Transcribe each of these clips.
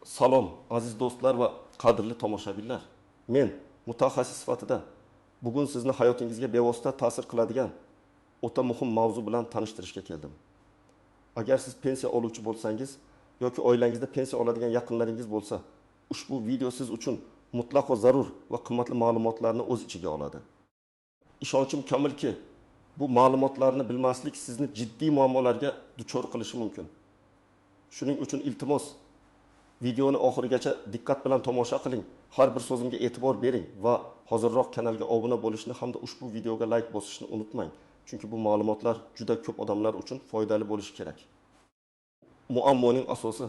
Salom, aziz do'stlar va qadrli tomoshabinlar. Men mutaxassis sifatida bugun sizni hayotingizga bevosita ta'sir qiladigan o'ta muhim mavzu bilan tanishtirishga keldim. Agar siz pensiya oluvchi bo'lsangiz yoki oilangizda pensiya oladigan yaqinlaringiz bo'lsa, ushbu video siz uchun mutlaqo zarur va qimmatli ma'lumotlarni o'z ichiga oladi. Ishonchim komilki, bu ma'lumotlarni bilmaslik sizni jiddiy muammolarga duchor qilishi mumkin. Shuning uchun iltimos, videoni oxirigacha diqqat bilan tomosha qiling, har bir so'zimga e'tibor bering va hozirroq kanalga obuna bo'lishni hamda ushbu videoga like bosishni unutmang. Chunki bu ma'lumotlar juda ko'p odamlar uchun foydali bo'lishi kerak. Muammoning asosi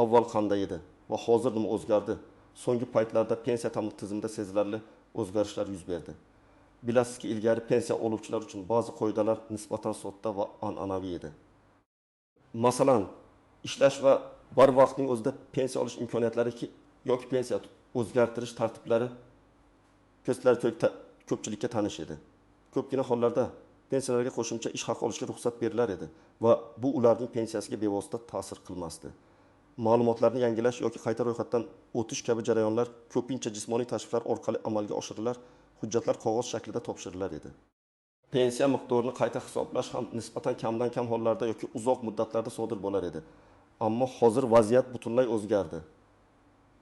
avval qanday edi va hozir nima o'zgardi? So'nggi paytlarda pensiya tizimida sezilarli o'zgarishlar yuz berdi. Bilasizki, ilgari pensiya oluvchilar uchun ba'zi qoidalar nisbatan sodda va an'anaviy edi. Masalan, ishlash va bir vaqtning o'zida pensiya olish imkoniyatlari yoki pensiya o'zgartirish tartiblari ko'pchilikka tanish edi. Ko'pgina hollarda pensiyalarga qo'shimcha ish haqi olishga ruxsat berilar edi va bu ularning pensiyasiga bevosita ta'sir qilmasdi. Ma'lumotlarni yangilash yoki qayta ro'yxatdan o'tish kabi jarayonlar ko'pincha jismoniy tashriflar orqali amalga oshirilar, hujjatlar qog'oz shaklida topshirilar edi. Pensiya miqdorini qayta hisoblash ham nisbatan kamdan kam hollarda yoki uzoq muddatlarda sodir bo'lar edi. Ammo hozir vaziyat butunlay o'zgardi.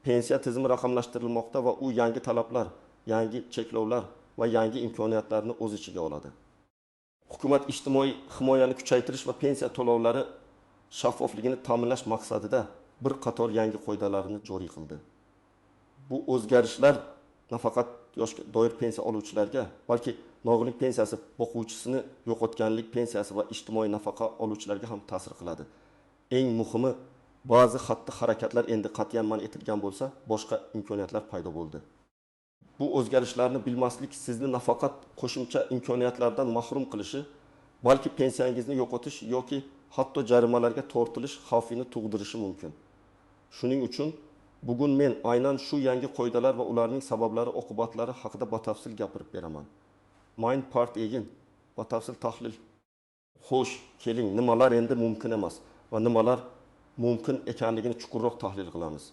Pensiya tizimi raqamlashtirilmoqda va u yangi talablar, yangi cheklovlar va yangi imkoniyatlarni o'z ichiga oladi. Hukumat ijtimoiy himoyani kuchaytirish va pensiya to'lovlari shaffofligini ta'minlash maqsadida bir qator yangi qoidalarni joriy qildi. Bu o'zgarishlar nafaqat yoshga doir pensiya oluvchilarga, balki nogironlik pensiyasi boquvchisini yo'qotganlik pensiyasi va ijtimoiy nafaqa oluvchilarga ham ta'sir qiladi. Eng muhimi, ba'zi xatti-harakatlar endi qat'iyan man etilgan bo'lsa, boshqa imkoniyatlar paydo bo'ldi. Bu o'zgarishlarni bilmaslik sizni nafaqat qo'shimcha imkoniyatlardan mahrum qilishi, balki pensiyangizni yo'qotish yoki hatto jarimalarga tortilish xavfini tug'dirishi mumkin. Shuning uchun bugun men aynan shu yangi qoidalar va ularning sabablari, oqibatlari haqida batafsil gapirib beraman. Mein part egin, batafsil tahlil. Xo'sh, keling, nimalar endi mumkin emas va nimalar mumkin ekanligini chuqurroq tahlil qilamiz.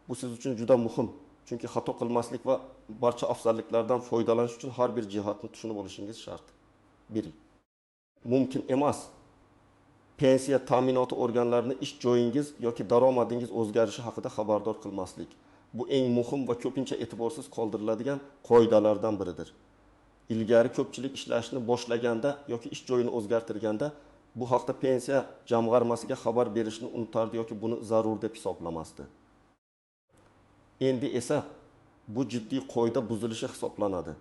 Bu siz uchun juda muhim, chunki xato qilmaslik va barcha afzalliklardan foydalanish uchun har bir jihatni tushunib olishingiz shart. 1. Mumkin emas. Pensiya ta'minoti organlarini ish joyingiz yoki daromadingiz o'zgarishi haqida xabardor qilmaslik. Bu eng muhim va ko'pincha e'tiborsiz qoldiriladigan qoidalardan biridir. Ilgari ko'pchilik ishlashni boshlaganda yoki ish joyini o'zgartirganda bu haqda pensiya jamg'armasiga xabar berishni unutardi yoki buni zarur deb hisoblamasdi. Endi esa bu jiddiy qoida buzilishi hisoblanadi.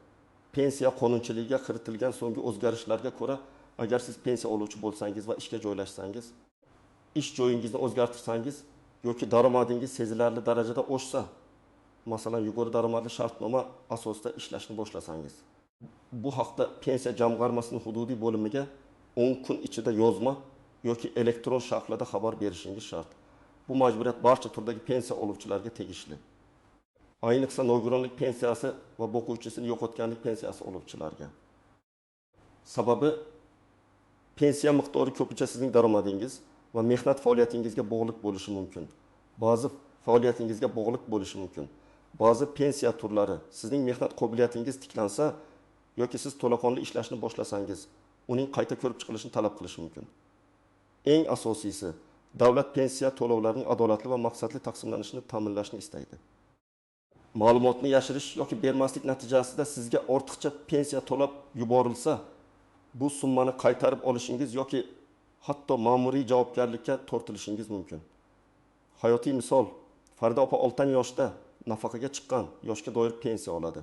Pensiya qonunchiligiga kiritilgan so'nggi o'zgarishlarga ko'ra, agar siz pensiya oluvchi bo'lsangiz va ishga joylashsangiz, ish joyingizni o'zgartirsangiz yoki daromadingiz sezilarli darajada oshsa, masalan, yuqori daromadli shartnoma asosida ishlashni boshlasangiz, bu haqda pensiya jamg'armasining hududiy bo'limiga 10 kun ichida yozma yoki elektron shaklda xabar berishingiz shart. Bu majburiyat barcha turdagi pensiya oluvchilarga tegishli. Ayniqsa nogironlik pensiyasi va boquvchisini yo'qotganlik pensiyasi oluvchilarga. Sababi pensiya miqdori ko'pincha sizning daromadingiz va mehnat faoliyatingizga bog'liq bo'lishi mumkin. Ba'zi faoliyatingizga bog'liq bo'lishi mumkin. Ba'zi pensiya turlari sizning mehnat qobiliyatingiz tiklansa yoki siz to'laqonli ishlashni boshlasangiz, uning qayta ko'rib chiqilishini talab qilishi mumkin. Eng asosiysi, davlat pensiya to'lovlarining adolatli va maqsadli taqsimlanishini ta'minlashni istaydi. Ma'lumotni yashirish yoki bermaslik natijasida sizga ortiqcha pensiya to'lab yuborilsa, bu summani qaytarib olishingiz yoki hatto ma'muriy javobgarlikka tortilishingiz mumkin. Hayotiy misol, Farida opa 6 yoshda nafaqaga chiqqan, yoshga doir pensiya oladi.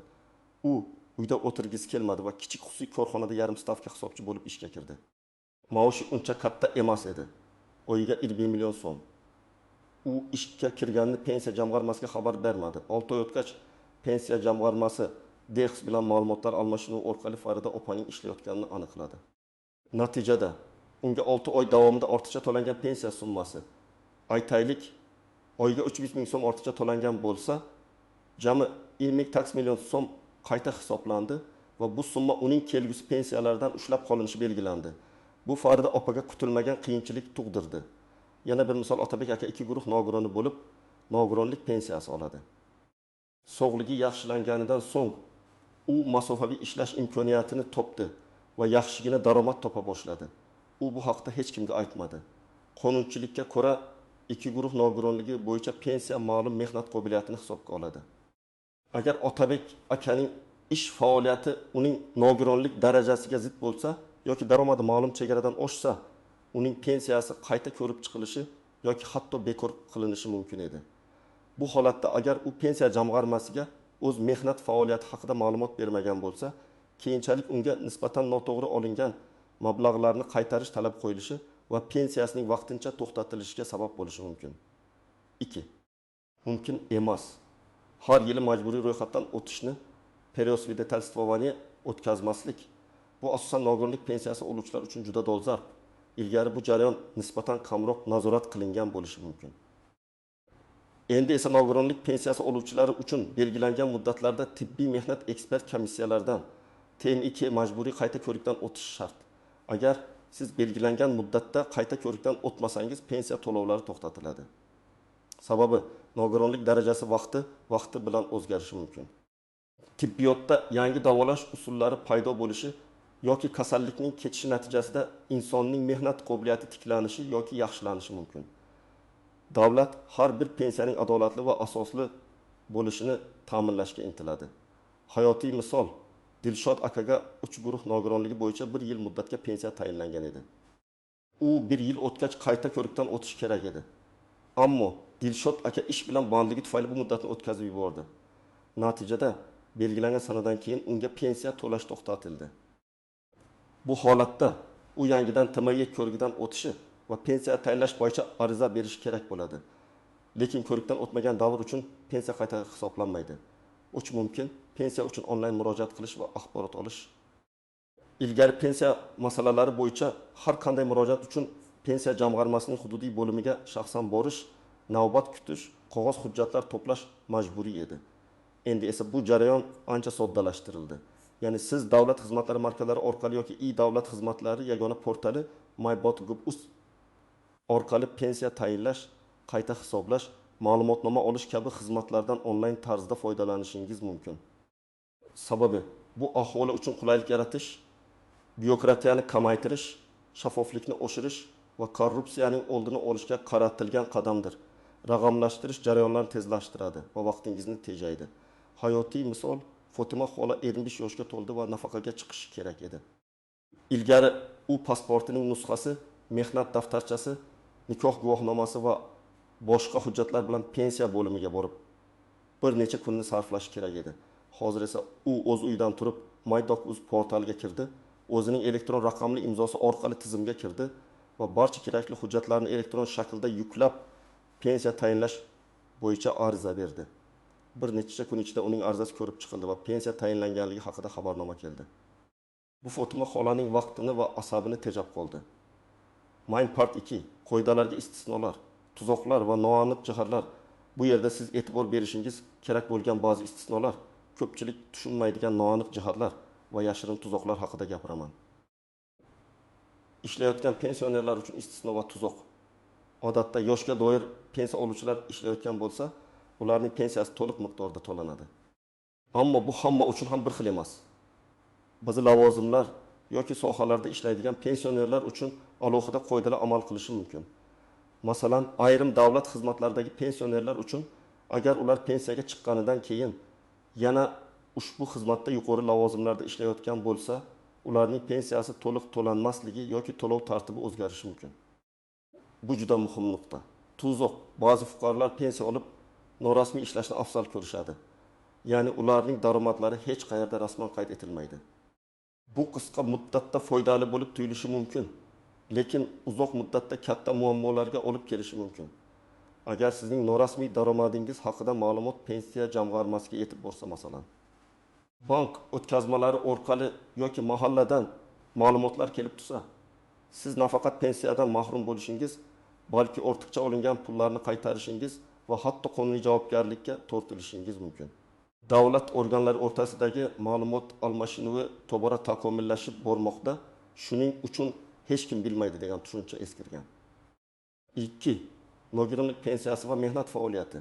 U uyda o'tirgisi kelmadi va kichik xususiy korxonada yarim stavka hisobchi bo'lib ishga kirdi. Maoshi uncha katta emas edi. Oyiga 20 million so'm. U ishga kirganini pensiya jamg'armasiga xabar bermadi. 6 oy o'tgach pensiya jamg'armasi DEX bilan ma'lumotlar almashinuvi orqali Farida opaning ishlayotganini aniqladi. Natijada unga 6 oy davomida ortiqcha to'langan pensiya summasi, aytaylik, oyiga 300 ming so'm ortiqcha to'langan bo'lsa, jami 20 million so'm qayta hisoblandi va bu summa uning kelgusi pensiyalardan ushlab qolinishi belgilandi. Bu Farida opaga kutilmagan qiyinchilik tug'dirdi. Yana bir misol, Otabek aka 2 guruh nogironi bo'lib, nogironlik pensiyasi oladi. Sog'ligi yaxshilanganidan so'ng u masofaviy ishlash imkoniyatini topdi va yaxshigina daromad topa boshladi. U bu haqda hech kimga aytmadi. Qonunchilikka ko'ra ikki guruh nogironligi bo'yicha pensiya ma'lum mehnat qobiliyatini hisobga oladi. Agar Otabek akaning ish faoliyati uning nogironlik darajasiga zid bo'lsa yoki daromadi ma'lum chegaradan oshsa, uning pensiyasi qayta ko'rib chiqilishi yoki hatto bekor qilinishi mumkin edi. Bu holatda agar u pensiya jamg'armasiga o'z mehnat faoliyati haqida ma'lumot bermagan bo'lsa, keyinchalik unga nisbatan noto'g'ri olingan mablag'larni qaytarish talab qo'yilishi va pensiyasining vaqtincha to'xtatilishiga sabab bo'lishi mumkin. 2. Mumkin emas. Har yili majburiy ro'yxatdan o'tishni переосвидетельствование o'tkazmaslik. Bu asosan nogironlik pensiyasi oluvchilar uchun juda dolzarb. Ilgari bu jarayon nisbatan kamroq nazorat qilingan bo'lishi mumkin. Endi esa nogironlik pensiyasi oluvchilari uchun belgilangan muddatlarda tibbiy mehnat ekspert komissiyalaridan TMIK majburiy qayta ko'rikdan o'tish shart. Agar siz belgilangan muddatda qayta ko'rikdan o'tmasangiz, pensiya to'lovlari to'xtatiladi. Sababi nogironlik darajasi vaqti bilan o'zgarishi mumkin. Tibbiyotda yangi davolash usullari paydo bo'lishi yoki kasallikning ketishi natijasida insonning mehnat qobiliyati tiklanishi yoki yaxshilanishi mumkin. Davlat har bir pensiyaning adolatli va asosli bo'lishini ta'minlashga intiladi. Hayotiy misol, Dilshod akaga 3 guruh nogironligi bo'yicha 1 yil muddatga pensiya tayinlangan edi. U 1 yil o'tgach qayta ko'rikdan o'tish kerak edi. Ammo Dilshod aka ish bilan bandligi tufayli bu muddatni o'tkazib yubordi. Natijada belgilangan sanadan keyin unga pensiya to'lash to'xtatildi. Bu holatda u yangidan TMI ko'rigidan o'tishi va pensiya tayinlash bo'yicha ariza berish kerak bo'ladi. Lekin ko'rikdan o'tmagan davr uchun pensiya qayta hisoblanmaydi. Uch mumkin pensiya uchun onlayn murojaat qilish va axborot olish. Ilgari pensiya masalalari bo'yicha har qanday murojaat uchun pensiya jamg'armasining hududiy bo'limiga shaxsan borish, navbat kutish, qog'oz hujjatlar to'plash majburiy edi. Endi esa bu jarayon ancha soddalashtirildi. Ya'ni siz davlat xizmatlari markazlari orqali yoki davlat xizmatlari yagona portali MyBot.uz orqali pensiya tayinlash, qayta hisoblash, ma'lumotnoma olish kabi xizmatlardan onlayn tarzda foydalanishingiz mumkin. Sababi bu aholi uchun qulaylik yaratish, byurokratiyani kamaytirish, shaffoflikni oshirish va korrupsiyaning oldini olishga qaratilgan qadamdir. Raqamlashtirish jarayonlarini tezlashtiradi va vaqtingizni tejaydi. Hayotiy misol, Fotima xola 25 yoshga to'ldi va nafaqaga chiqishi kerak edi. Ilgari u pasportining nusxasi, mehnat daftarchasi, nikoh guvohnomasi va boshqa hujjatlar bilan pensiya bo'limiga borib bir necha kunni sarflash kerak edi. Hozir esa u o'z uyidan turib MyDoc.uz portaliga kirdi, o'zining elektron raqamli imzosi orqali tizimga kirdi va barcha kerakli hujjatlarni elektron shaklda yuklab pensiya tayinlash bo'yicha ariza berdi. Bir necha kun ichida uning arizasi ko'rib chiqildi va pensiya tayinlanganligi haqida xabarnoma keldi. Bu Fotima xolaning vaqtini va asabini tejab qoldi. Main part 2. Qoidalarga istisnolar, tuzoqlar va noaniq jihatlar. Bu yerda siz e'tibor berishingiz kerak bo'lgan ba'zi istisnolar, ko'pchilik tushunmaydigan noaniq jihatlar va yashirin tuzoqlar haqida gapiraman. Ishlayotgan pensionerlar uchun istisno va tuzoq. Odatda yoshga doir pensiya oluvchilar ishlayotgan bo'lsa, ularning pensiyasi to'liq miqdorda to'lanadi. Ammo bu hamma uchun ham bir xil emas. Ba'zi lavozimlar yoki sohalarda ishlaydigan pensionerlar uchun alohida qoidalar amal qilishi mumkin. Masalan, ayrim davlat xizmatlaridagi pensionerlar uchun agar ular pensiyaga chiqqanidan keyin yana ushbu xizmatda yuqori lavozimlarda ishlayotgan bo'lsa, ularning pensiyasi to'liq to'lanmasligi yoki to'lov tartibi o'zgarishi mumkin. Bu juda muhim nuqta. Tuzoq. Ba'zi fuqarolar pensiya olib norasmiy ishlashni afzal ko'rishadi. Ya'ni ularning daromadlari hech qayerda rasman qayd etilmaydi. Bu qisqa muddatda foydali bo'lib tuyulishi mumkin, lekin uzoq muddatda katta muammolarga olib kelishi mumkin. Agar sizning norasmiy daromadingiz haqida ma'lumot pensiya jamg'armasiga yetib borsa, masalan, bank o'tkazmalari orqali yoki mahalladan ma'lumotlar kelib tursa, siz nafaqat pensiyadan mahrum bo'lishingiz, balki ortiqcha olingan pullarni qaytarishingiz va hatto qonuniy javobgarlikka tortilishingiz mumkin. Davlat organlari o'rtasidagi ma'lumot almashinuvi tobora takomillashib bormoqda, shuning uchun hech kim bilmaydi degan tushuncha eskirgan. 2. Nogironlik pensiyasi va mehnat faoliyati.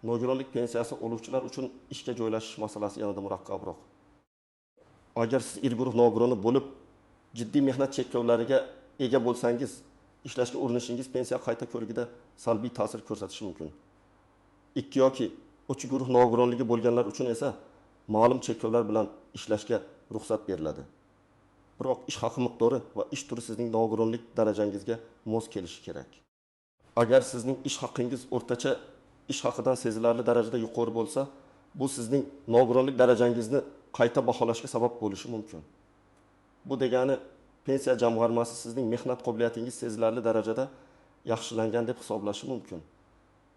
Nogironlik pensiyasi oluvchilar uchun ishga joylashish masalasi yanada murakkabroq. Agar siz ir guruh nogironi bo'lib, jiddiy mehnat cheklovlariga ega bo'lsangiz, ishlashga urinishingiz pensiya qayta ko'rigida salbiy ta'sir ko'rsatishi mumkin. Ikki yoki uch guruh nogironligi bo'lganlar uchun esa ma'lum cheklovlar bilan ishlashga ruxsat beriladi. Biroq ish haqi miqdori va ish turi sizning nogironlik darajangizga mos kelishi kerak. Agar sizning ish haqingiz o'rtacha ish haqidan sezilarli darajada yuqori bo'lsa, bu sizning nogironlik darajangizni qayta baholashga sabab bo'lishi mumkin. Bu degani pensiya jamg'armasi sizning mehnat qobiliyatingiz sezilarli darajada yaxshilangan deb hisoblashi mumkin.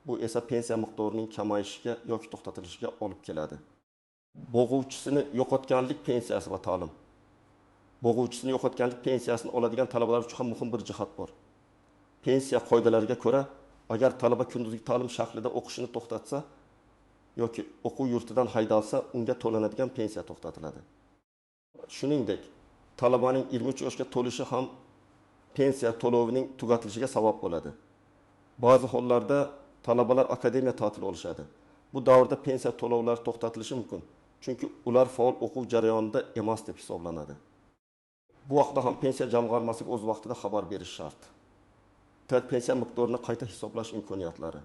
Bu esa pensiya miqdorining kamayishiga yoki to'xtatilishiga olib keladi. Bo'g'uvchisini yo'qotganlik pensiyasi va ta'lim. Bo'g'uvchisini yo'qotganlik pensiyasini oladigan talabalar uchun ham muhim bir jihat bor. Pensiya qoidalariga ko'ra, agar talaba kunduzgi ta'lim shaklida o'qishini to'xtatsa yoki o'quv yurtidan haydalsa, unga to'lanadigan pensiya to'xtatiladi. Shuningdek, talabaning 23 yoshga to'lishi ham pensiya to'lovining tugatilishiga sabab bo'ladi. Ba'zi hollarda talabalar akademiya ta'tili olishadi. Bu davrda pensiya to'lovlari to'xtatilishi mumkin, chunki ular faol o'quv jarayonida emas deb hisoblanadi. Bu vaqtda ham pensiya jamg'armasiga o'z vaqtida xabar berish shart. Pensiya miqdorini qayta hisoblash imkoniyatlari.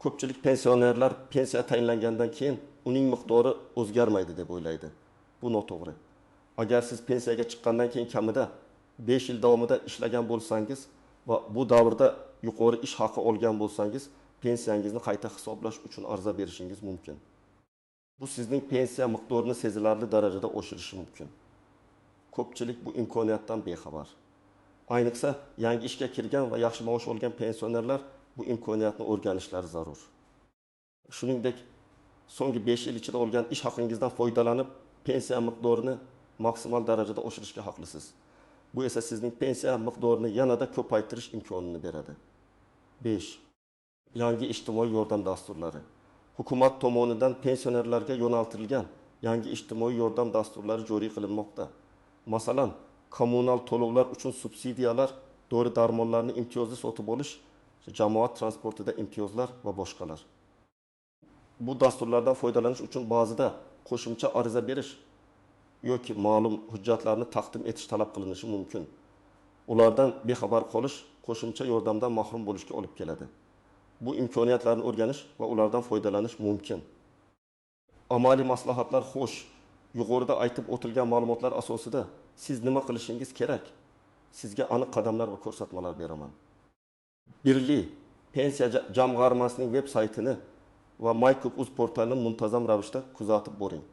Ko'pchilik pensionerlar pensiya tayinlangandan keyin uning miqdori o'zgarmaydi deb o'ylaydi. Bu noto'g'ri. Agar siz pensiyaga chiqqandan keyin kamida 5 yil davomida ishlagan bo'lsangiz va bu davrda yuqori ish haqi olgan bo'lsangiz, pensiyangizni qayta hisoblash uchun ariza berishingiz mumkin. Bu sizning pensiya miqdorini sezilarli darajada oshirishi mumkin. Ko'pchilik bu imkoniyatdan bexabar. Ayniqsa, yangi ishga kirgan va yaxshi maosh olgan pensionerlar bu imkoniyatni o'rganishlari zarur. Shuningdek, so'nggi 5 yil ichida olgan ish haqingizdan foydalanib, pensiya miqdorini maksimal darajada oshirishga haqlisiz. Bu esa sizning pensiya miqdorini yanada ko'paytirish imkonini beradi. 5. Yangi ijtimoiy yordam dasturlari. Hukumat tomonidan pensionerlarga yo'naltirilgan yangi ijtimoiy yordam dasturlari joriy qilinmoqda. Masalan, kommunal to'lovlar uchun subsidiyalar, dori-darmonlarni imtiyozli sotib olish, jamoat transportida imtiyozlar va boshqalar. Bu dasturlardan foydalanish uchun ba'zida qo'shimcha ariza berish yoki ma'lum hujjatlarni taqdim etish talab qilinishi mumkin. Ulardan bexabar qolish qo'shimcha yordamdan mahrum bo'lishga olib keladi. Bu imkoniyatlarni o'rganish va ulardan foydalanish mumkin. Amaliy maslahatlar xo'sh. Yuqorida aytib o'tilgan ma'lumotlar asosida siz nima qilishingiz kerak? Sizga aniq qadamlar va ko'rsatmalar beraman. Birli pensiya jamg'armasining veb-saytini va MyKo'p.uz portalini muntazam ravishda kuzatib boring.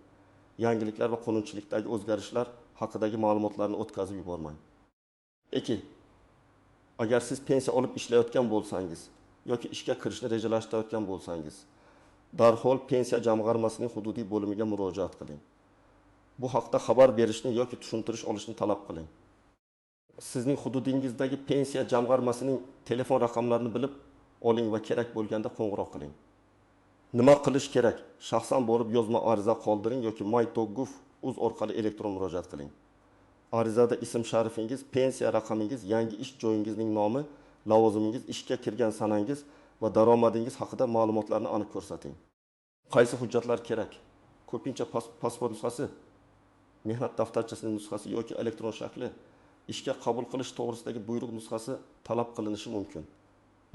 Yangiliklar va qonunchilikdagi o'zgarishlar haqidagi ma'lumotlarni o'tkazib yubormang. 2. Agar siz pensiya olib ishlayotgan bo'lsangiz yoki ishga kirishni rejalashtirayotgan bo'lsangiz, darhol pensiya jamg'armasining hududiy bo'limiga murojaat qiling. Bu haqda xabar berishni yoki tushuntirish olishni talab qiling. Sizning hududingizdagi pensiya jamg'armasining telefon raqamlarini bilib oling va kerak bo'lganda qo'ng'iroq qiling. Nima qilish kerak? Shaxsan borib yozma ariza qoldiring yoki my.gov.uz orqali elektron murojaat qiling. Arizada ism-sharifingiz, pensiya raqamingiz, yangi ish joyingizning nomi, lavozimingiz, ishga kirgan sanangiz va daromadingiz haqida ma'lumotlarni aniq ko'rsating. Qaysi hujjatlar kerak? Ko'pincha pasport nusxasi, mehnat daftarchasining nusxasi yoki elektron shakli, ishga qabul qilish to'g'risidagi buyruq nusxasi talab qilinishi mumkin.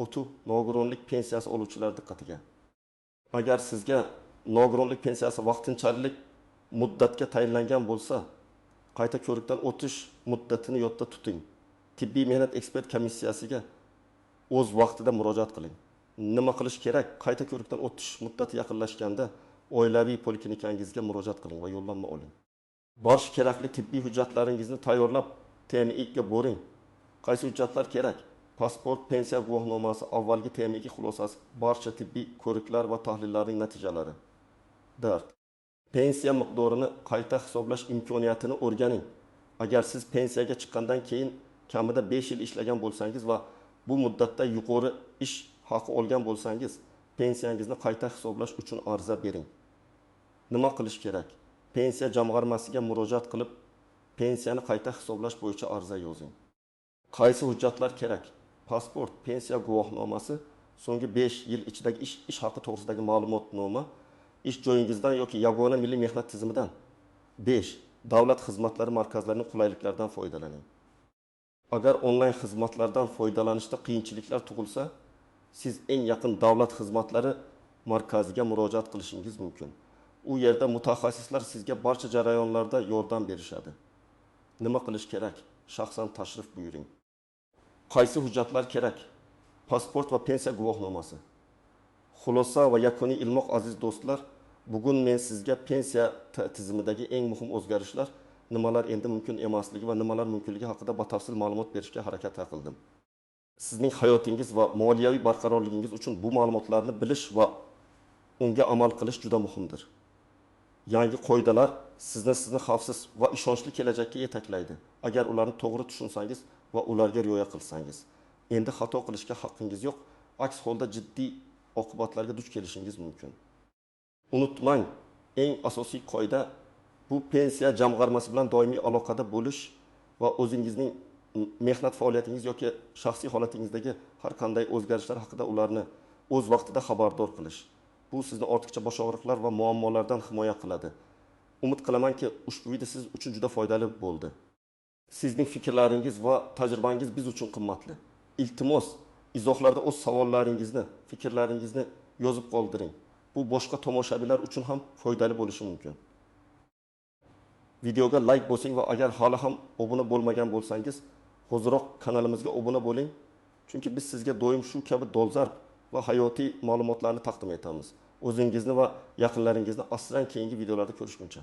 O'tu nogironlik pensiyasi oluvchilar diqqatiga. Agar sizga nogironlik pensiyasi vaqtinchalik muddatga tayinlangan bo'lsa, qayta ko'rikdan o'tish muddatini yodda tuting. Tibbiy mehnat ekspert komissiyasiga o'z vaqtida murojaat qiling. Nima qilish kerak? Qayta ko'rikdan o'tish muddati yaqinlashganda oilaviy poliklinikangizga murojaat qiling va yo'llanma oling. Barcha kerakli tibbiy hujjatlaringizni tayyorlab, TMIga boring. Qaysi hujjatlar kerak? Pasport, pensiya guvohnomasi, avvalgi TMI xulosasi, barcha tibbiy ko'riklar va tahlillarning natijalari. 4. Pensiya miqdorini qayta hisoblash imkoniyatini o'rganing. Agar siz pensiyaga chiqqandan keyin kamida 5 yil ishlagan bo'lsangiz va bu muddatda yuqori ish haqi olgan bo'lsangiz, pensiyangizni qayta hisoblash uchun ariza bering. Nima qilish kerak? Pensiya jamg'armasiga murojaat qilib, pensiyani qayta hisoblash bo'yicha ariza yozing. Qaysi hujjatlar kerak? Pasport, pensiya guvohnomasi, so'nggi 5 yil ichidagi ish haqi to'g'risidagi ma'lumotnoma ish joyingizdan yoki yagona milliy mehnat tizimidan. 5. Davlat xizmatlari markazlarining qulayliklaridan foydalaning. Agar onlayn xizmatlardan foydalanishda qiyinchiliklar tug'ilsa, siz eng yaqin davlat xizmatlari markaziga murojaat qilishingiz mumkin. U yerda mutaxassislar sizga barcha jarayonlarda yordam berishadi. Nima qilish kerak? Shaxsan tashrif buyuring. Qaysi hujjatlar kerak? Pasport va pensiya guvohnomasi. Xulosa va yakuniy ilmoq aziz do'stlar, bugun men sizga pensiya tizimidagi eng muhim o'zgarishlar, nimalar endi mumkin emasligi va nimalar mumkinligi haqida batafsil ma'lumot berishga harakat qildim. Sizning hayotingiz va moliyaviy barqarorligingiz uchun bu ma'lumotlarni bilish va unga amal qilish juda muhimdir. Yangi qoidalar sizni xavfsiz va ishonchli kelajakka yetaklaydi. Agar ularni to'g'ri tushunsangiz va ularga rioya qilsangiz. Endi xato qilishga haqqingiz yo'q. Aks holda jiddiy oqibatlarga duch kelishingiz mumkin. Unutmang, eng asosiy qoida bu pensiya jamg'armasi bilan doimiy aloqada bo'lish va o'zingizning mehnat faoliyatingiz yoki shaxsiy holatingizdagi har qanday o'zgarishlar haqida ularni o'z vaqtida xabardor qilish. Bu sizni ortiqcha bosh og'riqlar va muammolardan himoya qiladi. Umid qilamanki, ushbu video siz uchun juda foydali bo'ldi. Sizning fikrlaringiz va tajribangiz biz uchun qimmatli. Iltimos, izohlarda o'z savollaringizni, fikrlaringizni yozib qoldiring. Bu boshqa tomoshabinlar uchun ham foydali bo'lishi mumkin. Videoga like bosing va agar hali ham obuna bo'lmagan bo'lsangiz, hoziroq kanalimizga obuna bo'ling. Chunki biz sizga doim shu kabi dolzarb va hayotiy ma'lumotlarni taqdim etamiz. O'zingizni va yaqinlaringizni asran keyingi videolarda ko'rishguncha.